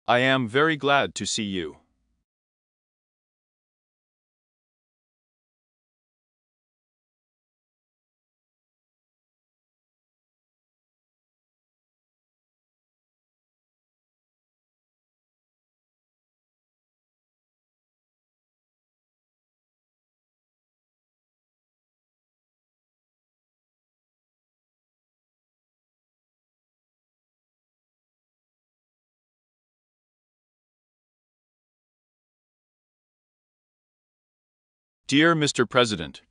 I am very glad to see you. Dear Mr. President,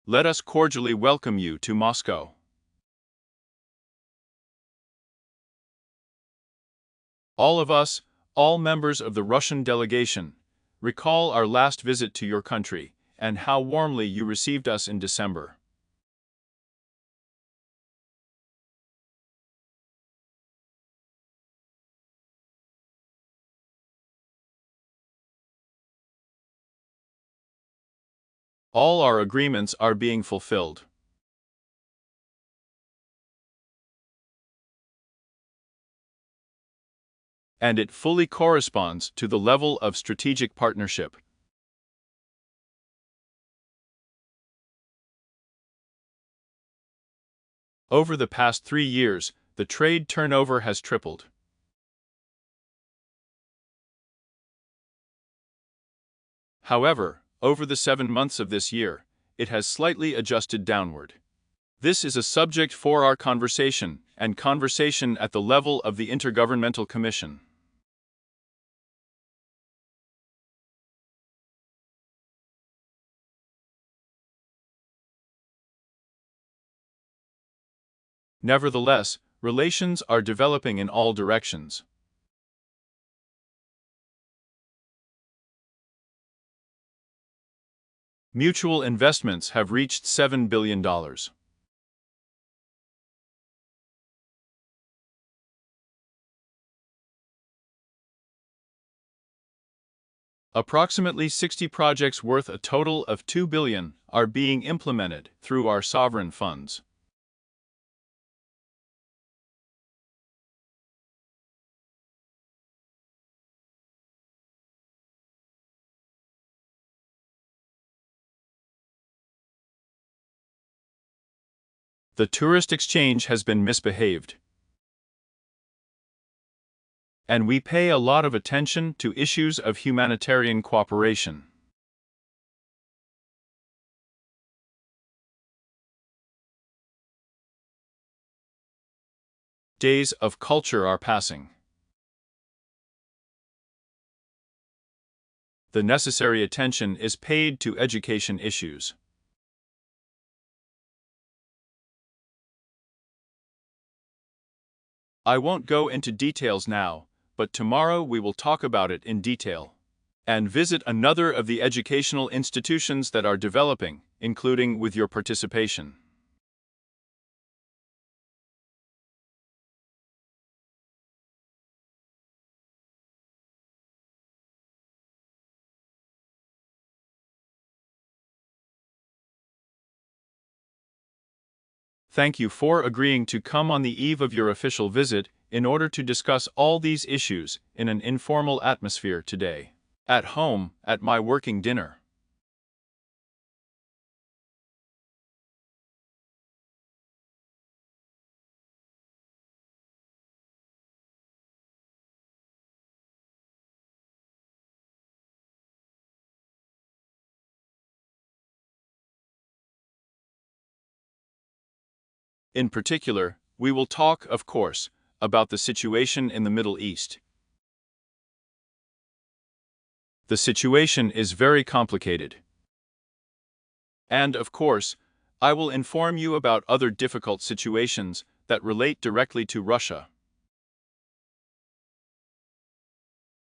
let us cordially welcome you to Moscow. All of us, all members of the Russian delegation, recall our last visit to your country and how warmly you received us in December. All our agreements are being fulfilled. And it fully corresponds to the level of strategic partnership. Over the past 3 years, the trade turnover has tripled. However, over the 7 months of this year, it has slightly adjusted downward. This is a subject for our conversation, and conversation at the level of the Intergovernmental Commission. Nevertheless, relations are developing in all directions. Mutual investments have reached $7 billion. Approximately 60 projects worth a total of $2 billion are being implemented through our sovereign funds. The tourist exchange has been misbehaved. And we pay a lot of attention to issues of humanitarian cooperation. Days of culture are passing. The necessary attention is paid to education issues. I won't go into details now, but tomorrow we will talk about it in detail. And visit another of the educational institutions that are developing, including with your participation. Thank you for agreeing to come on the eve of your official visit in order to discuss all these issues in an informal atmosphere today. At home, at my working dinner. In particular, we will talk, of course, about the situation in the Middle East. The situation is very complicated. And, of course, I will inform you about other difficult situations that relate directly to Russia.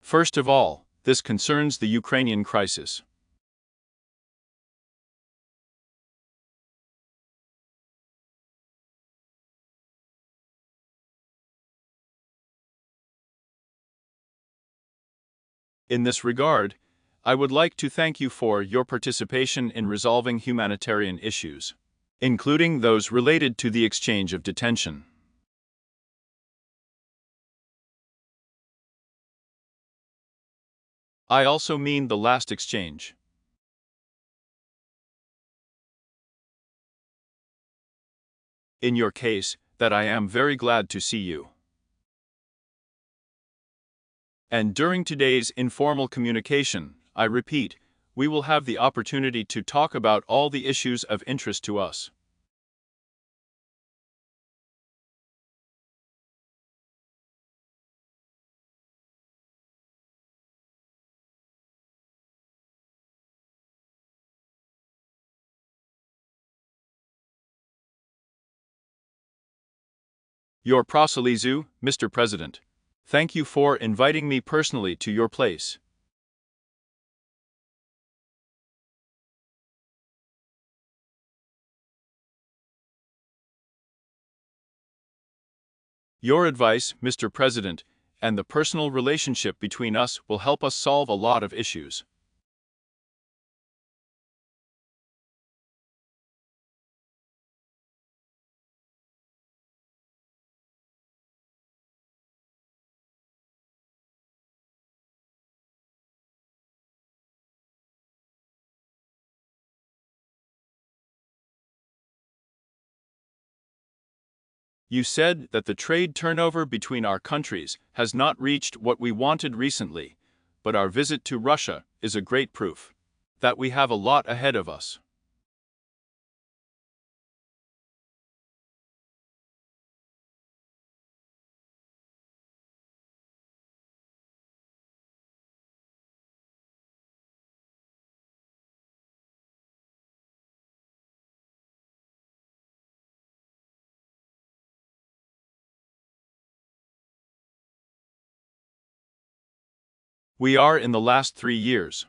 First of all, this concerns the Ukrainian crisis. In this regard, I would like to thank you for your participation in resolving humanitarian issues, including those related to the exchange of detention. I also mean the last exchange. In your case, that I am very glad to see you. And during today's informal communication, I repeat, we will have the opportunity to talk about all the issues of interest to us. Your proselytzu, Mr. President. Thank you for inviting me personally to your place. Your advice, Mr. President, and the personal relationship between us will help us solve a lot of issues. You said that the trade turnover between our countries has not reached what we wanted recently, but our visit to Russia is a great proof that we have a lot ahead of us. We are in the last 3 years.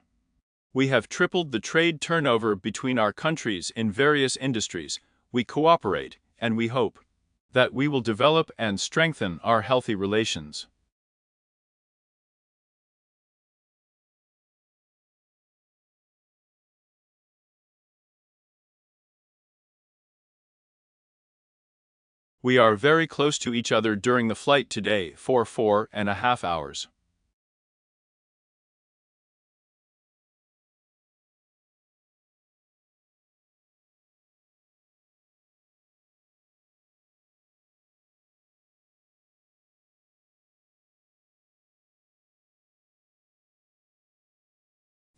We have tripled the trade turnover between our countries in various industries. We cooperate, and we hope that we will develop and strengthen our healthy relations. We are very close to each other during the flight today for 4.5 hours.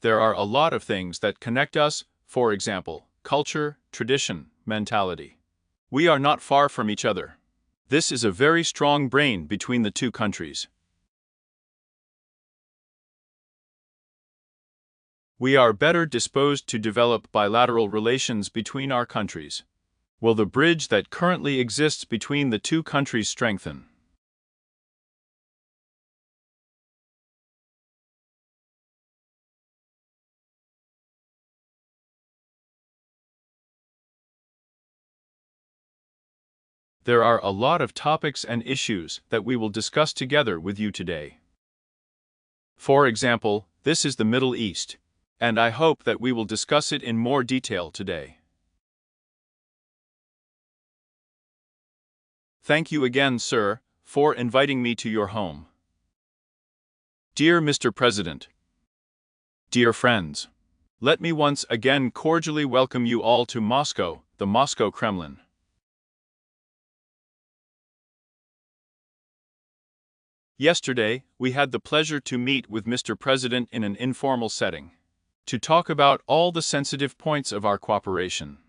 There are a lot of things that connect us, for example, culture, tradition, mentality. We are not far from each other. This is a very strong brain between the two countries. We are better disposed to develop bilateral relations between our countries. Will the bridge that currently exists between the two countries strengthen? There are a lot of topics and issues that we will discuss together with you today. For example, this is the Middle East, and I hope that we will discuss it in more detail today. Thank you again, sir, for inviting me to your home. Dear Mr. President, dear friends, let me once again cordially welcome you all to Moscow, the Moscow Kremlin. Yesterday, we had the pleasure to meet with Mr. President in an informal setting to talk about all the sensitive points of our cooperation.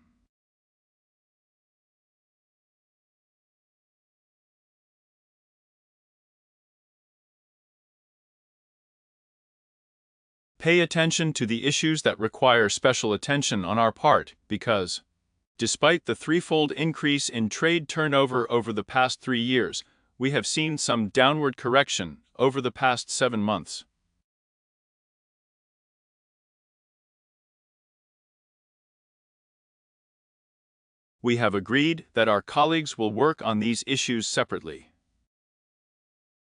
Pay attention to the issues that require special attention on our part because, despite the threefold increase in trade turnover over the past 3 years, we have seen some downward correction over the past 7 months. We have agreed that our colleagues will work on these issues separately.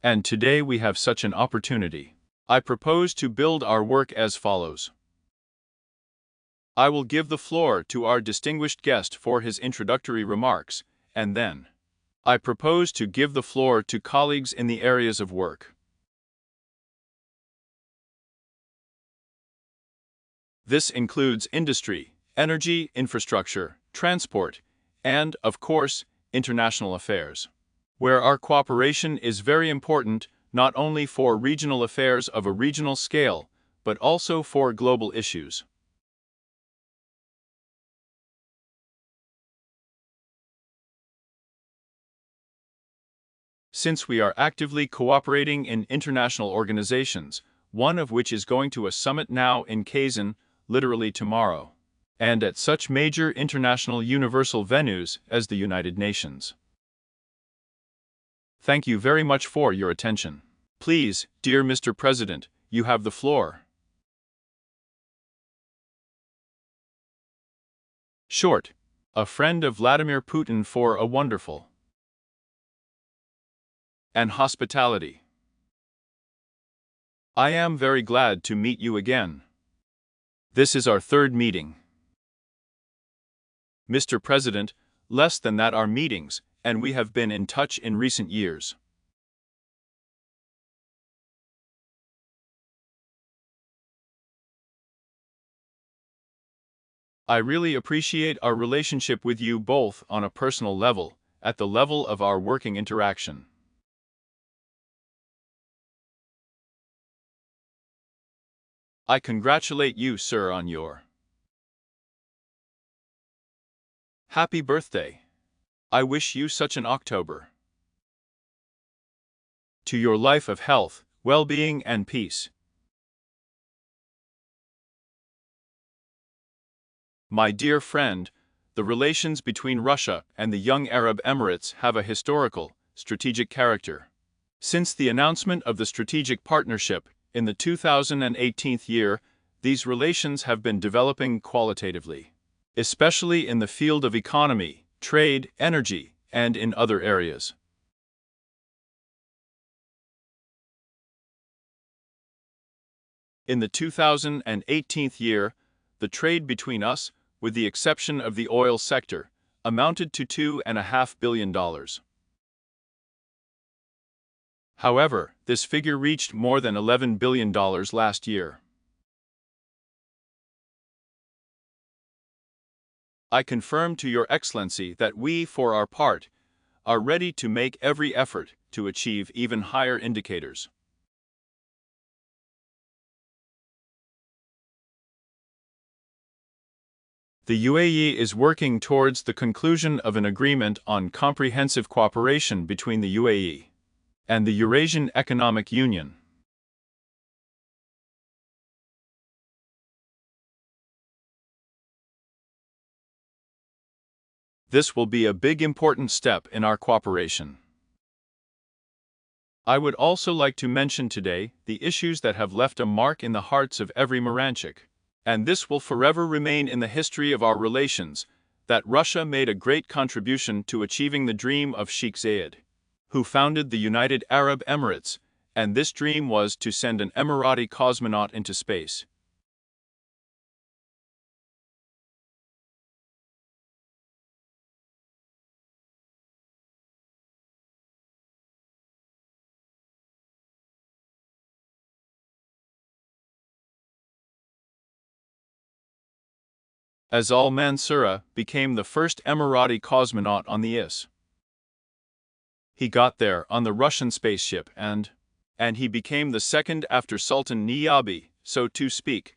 And today we have such an opportunity. I propose to build our work as follows. I will give the floor to our distinguished guest for his introductory remarks, and then I propose to give the floor to colleagues in the areas of work. This includes industry, energy, infrastructure, transport, and, of course, international affairs, where our cooperation is very important not only for regional affairs of a regional scale, but also for global issues. Since we are actively cooperating in international organizations, one of which is going to a summit now in Kyiv, literally tomorrow, and at such major international universal venues as the United Nations. Thank you very much for your attention. Please, dear Mr. President, you have the floor. Short. A friend of Vladimir Putin for a wonderful and hospitality. I am very glad to meet you again. This is our third meeting. Mr. President, less than that our meetings, and we have been in touch in recent years. I really appreciate our relationship with you both on a personal level, at the level of our working interaction. I congratulate you, sir, on your happy birthday. I wish you such an October. To your life of health, well-being and peace. My dear friend, the relations between Russia and the Young Arab Emirates have a historical, strategic character. Since the announcement of the strategic partnership in the 2018 year, these relations have been developing qualitatively, especially in the field of economy, trade, energy, and in other areas. In the 2018 year, the trade between us, with the exception of the oil sector, amounted to $2.5 billion. However, this figure reached more than $11 billion last year. I confirm to Your Excellency that we, for our part, are ready to make every effort to achieve even higher indicators. The UAE is working towards the conclusion of an agreement on comprehensive cooperation between the UAE and the Eurasian Economic Union. This will be a big important step in our cooperation. I would also like to mention today the issues that have left a mark in the hearts of every Moranchik, and this will forever remain in the history of our relations, that Russia made a great contribution to achieving the dream of Sheikh Zayed, who founded the United Arab Emirates, and this dream was to send an Emirati cosmonaut into space. Azal Mansoura became the first Emirati cosmonaut on the IS. He got there on the Russian spaceship and he became the second after Sultan Niyabi, so to speak,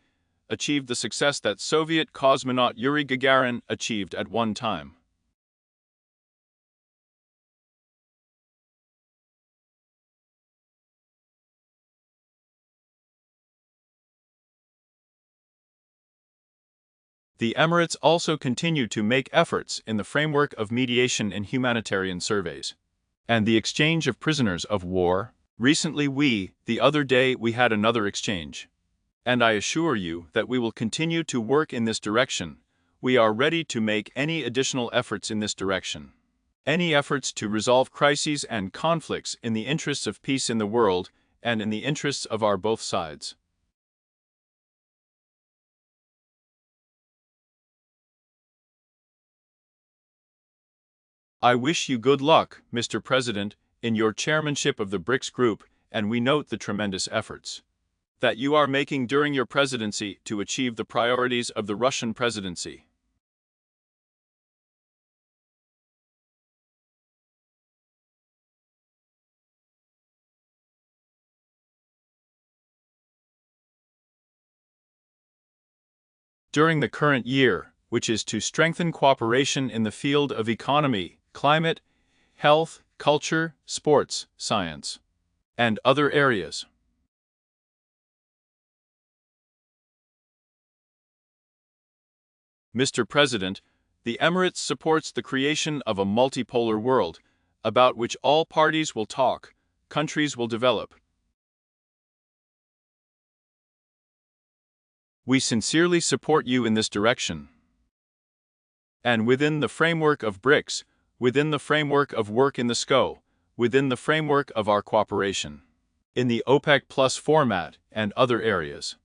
achieved the success that Soviet cosmonaut Yuri Gagarin achieved at one time. The Emirates also continue to make efforts in the framework of mediation and humanitarian surveys, and the exchange of prisoners of war. Recently the other day we had another exchange. And I assure you that we will continue to work in this direction. We are ready to make any additional efforts in this direction. Any efforts to resolve crises and conflicts in the interests of peace in the world and in the interests of our both sides. I wish you good luck, Mr. President, in your chairmanship of the BRICS group, and we note the tremendous efforts that you are making during your presidency to achieve the priorities of the Russian presidency. During the current year, which is to strengthen cooperation in the field of economy, climate, health, culture, sports, science, and other areas. Mr. President, the Emirates supports the creation of a multipolar world, about which all parties will talk, countries will develop. We sincerely support you in this direction. And within the framework of BRICS, within the framework of work in the SCO, within the framework of our cooperation, in the OPEC Plus format and other areas.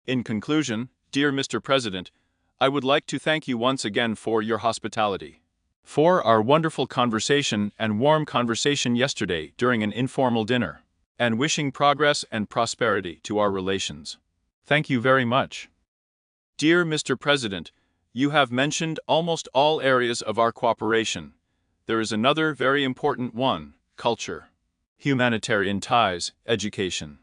In conclusion, dear Mr. President, I would like to thank you once again for your hospitality, for our wonderful conversation and warm conversation yesterday during an informal dinner, and wishing progress and prosperity to our relations. Thank you very much. Dear Mr. President, you have mentioned almost all areas of our cooperation. There is another very important one: culture, humanitarian ties, education.